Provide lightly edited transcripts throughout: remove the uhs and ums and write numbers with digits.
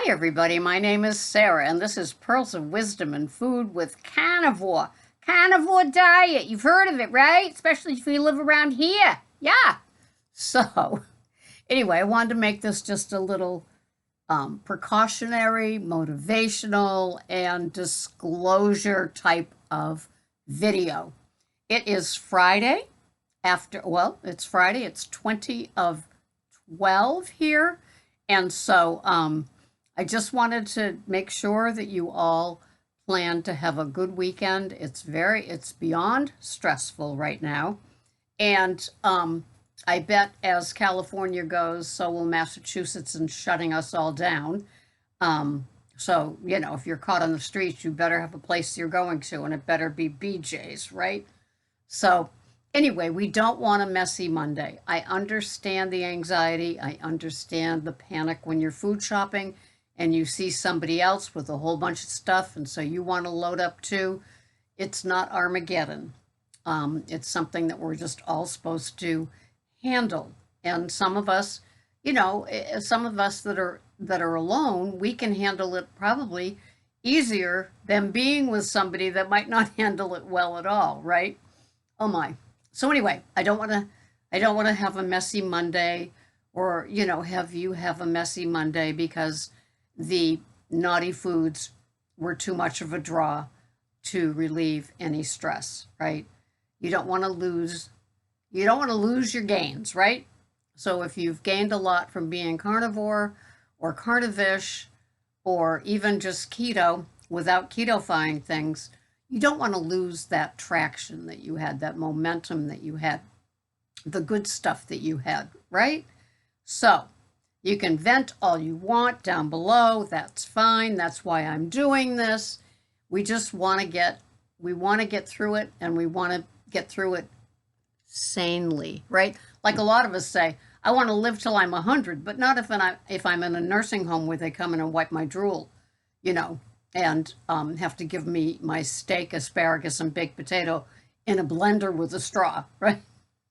Hi, everybody. My name is Sarah, and this is Pearls of Wisdom and Food with Carnivore. Carnivore diet. You've heard of it, right? Especially if you live around here. Yeah. So, anyway, I wanted to make this just a little precautionary, motivational, and disclosure type of video. It is Friday it's Friday. It's 20 of 12 here. And so, I just wanted to make sure that you all plan to have a good weekend. It's beyond stressful right now. And I bet as California goes, so will Massachusetts in shutting us all down. So, if you're caught on the streets, you better have a place you're going to, and it better be BJ's, right? So, anyway, we don't want a messy Monday. I understand the anxiety. I understand the panic when you're food shopping and you see somebody else with a whole bunch of stuff, and so you want to load up too. It's not Armageddon. It's something that we're just all supposed to handle. And some of us, some of us that are alone, we can handle it probably easier than being with somebody that might not handle it well at all, right? Oh my. So anyway, I don't want to have a messy Monday or, have you have a messy Monday because the naughty foods were too much of a draw to relieve any stress, right? You don't want to lose your gains, right? So if you've gained a lot from being carnivore or carnivish or even just keto without ketofying things, you don't want to lose that traction that you had, that momentum that you had, the good stuff that you had, right? So you can vent all you want down below. That's fine. That's why I'm doing this. We just want to get through it, and we want to get through it sanely, right? Like a lot of us say, I want to live till I'm 100, but not if I'm in a nursing home where they come in and wipe my drool, and have to give me my steak, asparagus, and baked potato in a blender with a straw, right?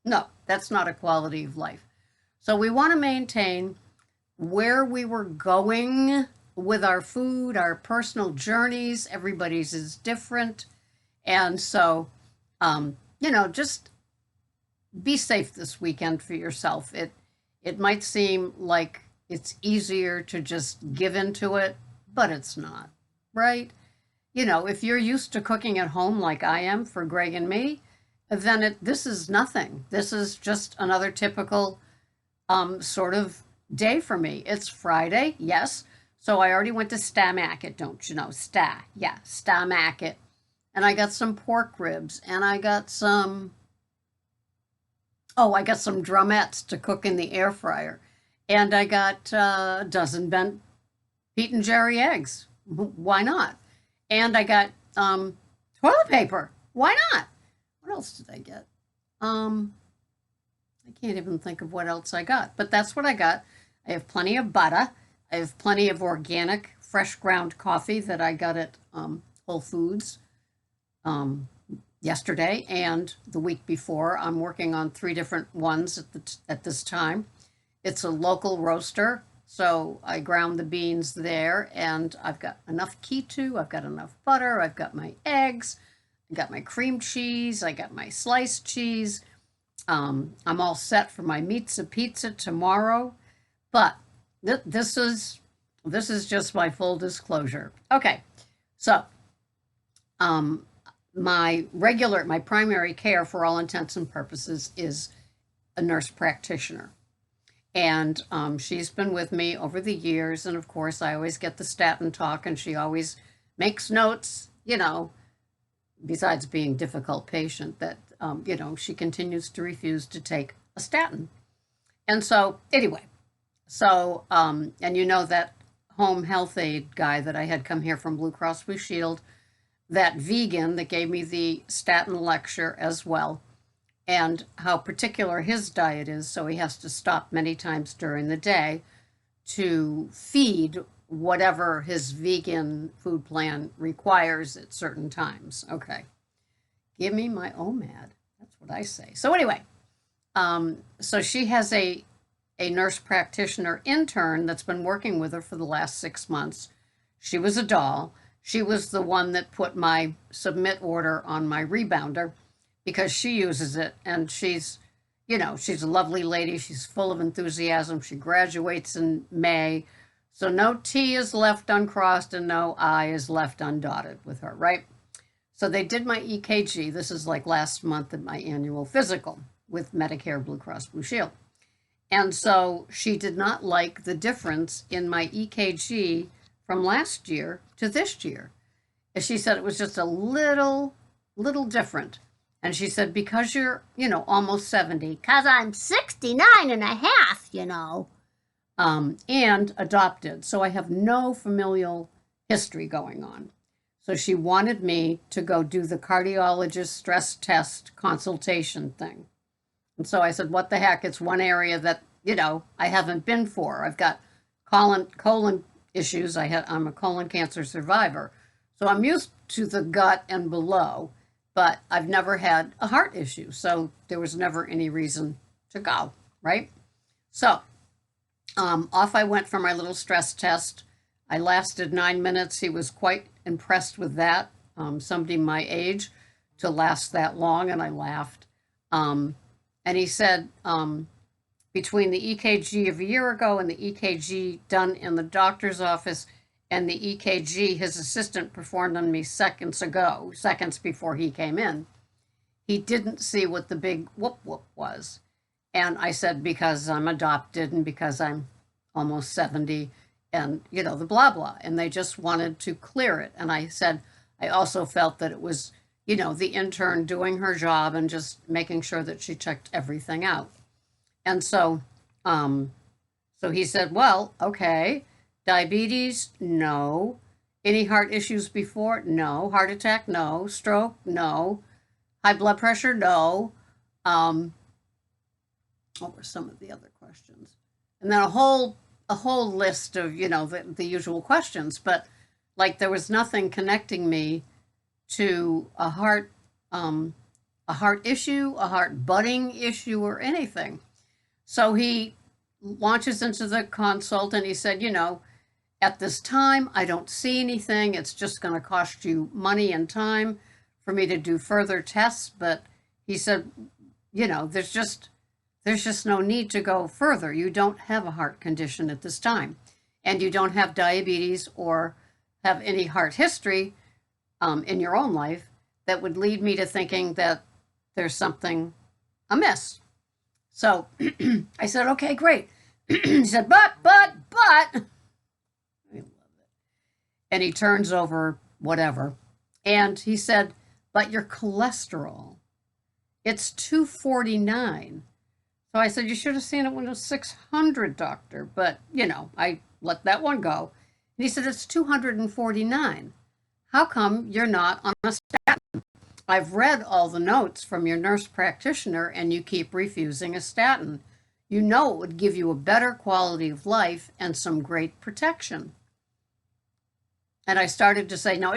No, that's not a quality of life. So we want to maintain where we were going with our food, our personal journeys. Everybody's is different. And so, just be safe this weekend for yourself. It might seem like it's easier to just give into it, but it's not, right? If you're used to cooking at home like I am for Greg and me, then this is nothing. This is just another typical sort of day for me. It's Friday, yes. So I already went to Stamacket, don't you know? Stamacket. And I got some pork ribs, and I got some drumettes to cook in the air fryer. And I got a dozen bent Pete and Jerry eggs. Why not? And I got toilet paper. Why not? What else did I get? I can't even think of what else I got, but that's what I got. I have plenty of butter. I have plenty of organic, fresh ground coffee that I got at Whole Foods yesterday and the week before. I'm working on 3 different ones at this time. It's a local roaster, so I ground the beans there, and I've got enough keto, I've got enough butter, I've got my eggs, I got my cream cheese, I got my sliced cheese. I'm all set for my pizza tomorrow, but this is just my full disclosure. Okay, so my primary care for all intents and purposes is a nurse practitioner. And she's been with me over the years. And of course, I always get the statin talk, and she always makes notes, besides being a difficult patient, that, she continues to refuse to take a statin. And so, anyway, and that home health aid guy that I had come here from Blue Cross Blue Shield, that vegan that gave me the statin lecture as well, and how particular his diet is, so he has to stop many times during the day to feed whatever his vegan food plan requires at certain times. Okay. Give me my OMAD. That's what I say. So anyway, so she has a a nurse practitioner intern that's been working with her for the last 6 months. She was a doll. She was the one that put my submit order on my rebounder because she uses it, and she's a lovely lady. She's full of enthusiasm. She graduates in May. So no T is left uncrossed and no I is left undotted with her, right? So they did my EKG. This is like last month at my annual physical with Medicare Blue Cross Blue Shield. And so she did not like the difference in my EKG from last year to this year. And she said it was just a little different. And she said, because you're, almost 70, because I'm 69 and a half, and adopted. So I have no familial history going on. So she wanted me to go do the cardiologist stress test consultation thing. And so I said, what the heck? It's one area that, I haven't been for. I've got colon issues. I'm a colon cancer survivor. So I'm used to the gut and below, but I've never had a heart issue. So there was never any reason to go, right? So off I went for my little stress test. I lasted 9 minutes. He was quite impressed with that. Somebody my age to last that long, and I laughed. And he said, between the EKG of a year ago and the EKG done in the doctor's office and the EKG his assistant performed on me seconds before he came in, he didn't see what the big whoop was. And I said, because I'm adopted and because I'm almost 70 and, the blah, blah. And they just wanted to clear it. And I said, I also felt that it was, the intern doing her job and just making sure that she checked everything out. And so he said, well, okay, diabetes, no. Any heart issues before? No. Heart attack? No. Stroke? No. High blood pressure? No. What were some of the other questions? And then a whole list of, the usual questions, but like there was nothing connecting me to a heart issue, a heart budding issue, or anything. So he launches into the consult and he said, at this time, I don't see anything. It's just going to cost you money and time for me to do further tests. But he said, there's just no need to go further. You don't have a heart condition at this time, and you don't have diabetes or have any heart history in your own life that would lead me to thinking that there's something amiss. So I said, okay, great. He said, but. I love it. And he turns over whatever. And he said, but your cholesterol, it's 249. So I said, you should have seen it when it was 600, doctor. But, I let that one go. And he said, it's 249. How come you're not on a statin? I've read all the notes from your nurse practitioner and you keep refusing a statin. It would give you a better quality of life and some great protection. And I started to say, no,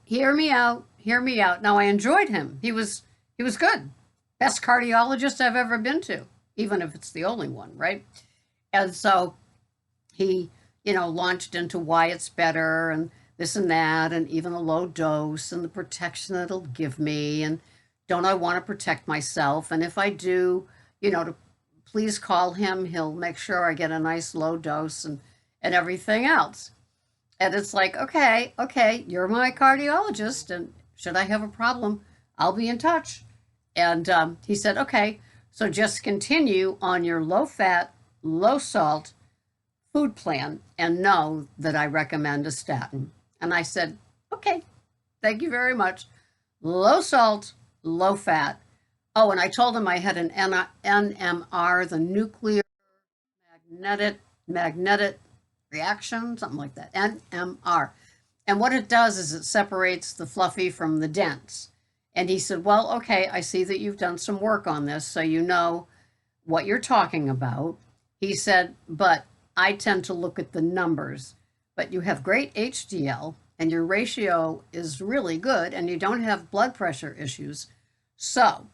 hear me out. Now I enjoyed him. He was good. Best cardiologist I've ever been to, even if it's the only one, right? And so he, launched into why it's better and this and that, and even a low dose and the protection that it'll give me. And don't I want to protect myself? And if I do, to please call him. He'll make sure I get a nice low dose and everything else. And it's like, okay, you're my cardiologist. And should I have a problem, I'll be in touch. And he said, okay, so just continue on your low fat, low salt food plan and know that I recommend a statin. And I said, okay, thank you very much. Low salt, low fat. Oh, and I told him I had an NMR, the nuclear magnetic reaction, something like that, NMR. And what it does is it separates the fluffy from the dense. And he said, well, okay, I see that you've done some work on this, so you know what you're talking about. He said, but I tend to look at the numbers. But you have great HDL, and your ratio is really good, and you don't have blood pressure issues. So,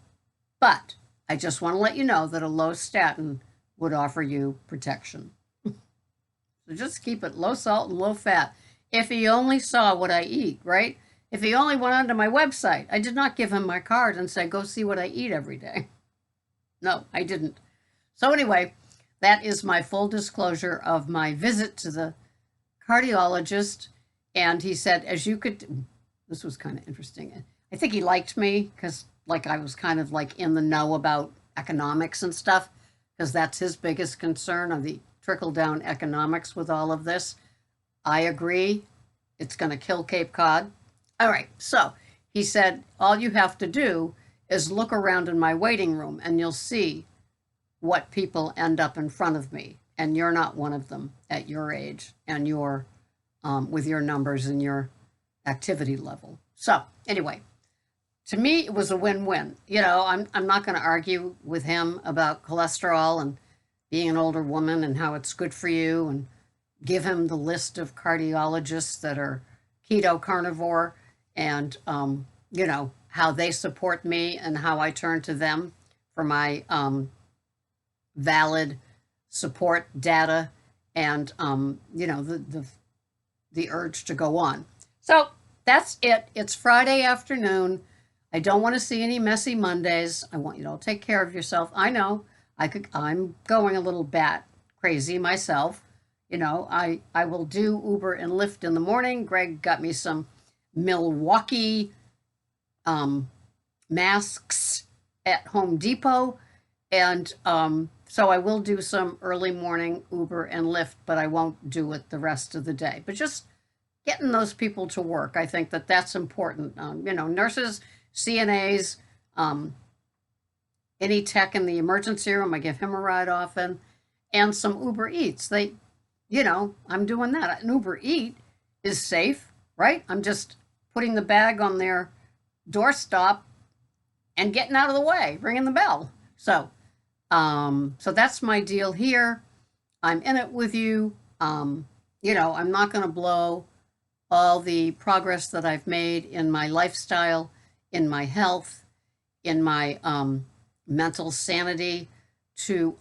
but I just want to let you know that a low statin would offer you protection. So just keep it low salt and low fat. If he only saw what I eat, right? If he only went onto my website, I did not give him my card and say, go see what I eat every day. No, I didn't. So anyway, that is my full disclosure of my visit to the cardiologist. And he said, as you could, this was kind of interesting. I think he liked me because like I was kind of like in the know about economics and stuff, because that's his biggest concern of the trickle down economics with all of this. I agree. It's going to kill Cape Cod. All right. So he said, all you have to do is look around in my waiting room and you'll see what people end up in front of me. And you're not one of them at your age and your with your numbers and your activity level. So anyway, to me, it was a win-win. You know, I'm not going to argue with him about cholesterol and being an older woman and how it's good for you, and give him the list of cardiologists that are keto carnivore, and you know, how they support me and how I turn to them for my valid support data and you know, the urge to go on. So that's it. It's Friday afternoon. I don't want to see any messy Mondays. I want you to all take care of yourself. I know I'm going a little bat crazy myself. You know, I will do Uber and Lyft in the morning. Greg got me some Milwaukee masks at Home Depot. And so I will do some early morning Uber and Lyft, but I won't do it the rest of the day. But just getting those people to work, I think that that's important. You know, nurses, CNAs, any tech in the emergency room, I give him a ride often, and some Uber Eats. They, you know, I'm doing that. An Uber Eat is safe, right? I'm just putting the bag on their doorstop and getting out of the way, ringing the bell. So, so that's my deal here. I'm in it with you. You know, I'm not going to blow all the progress that I've made in my lifestyle, in my health, in my mental sanity to,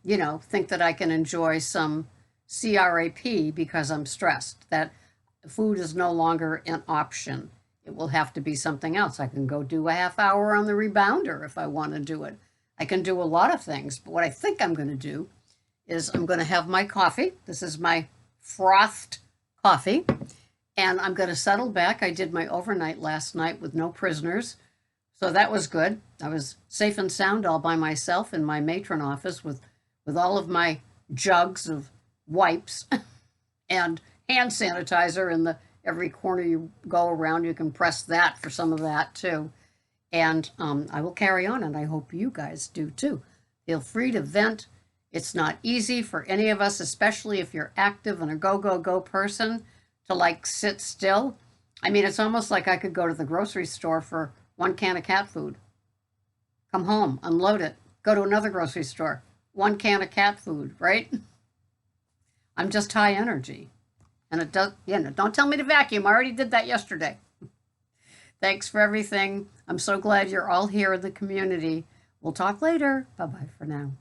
you know, think that I can enjoy some CRAP because I'm stressed. That food is no longer an option. It will have to be something else. I can go do a half hour on the rebounder if I want to do it. I can do a lot of things, but what I think I'm going to do is I'm going to have my coffee. This is my frothed coffee. And I'm going to settle back. I did my overnight last night with no prisoners. So that was good. I was safe and sound all by myself in my matron office with all of my jugs of wipes and hand sanitizer in the every corner you go around. You can press that for some of that too. And I will carry on, and I hope you guys do too. Feel free to vent. It's not easy for any of us, especially if you're active and a go person, to like sit still. I mean, it's almost like I could go to the grocery store for one can of cat food, come home, unload it, go to another grocery store, one can of cat food, right? I'm just high energy. And it does, you know, don't tell me to vacuum. I already did that yesterday. Thanks for everything. I'm so glad you're all here in the community. We'll talk later. Bye-bye for now.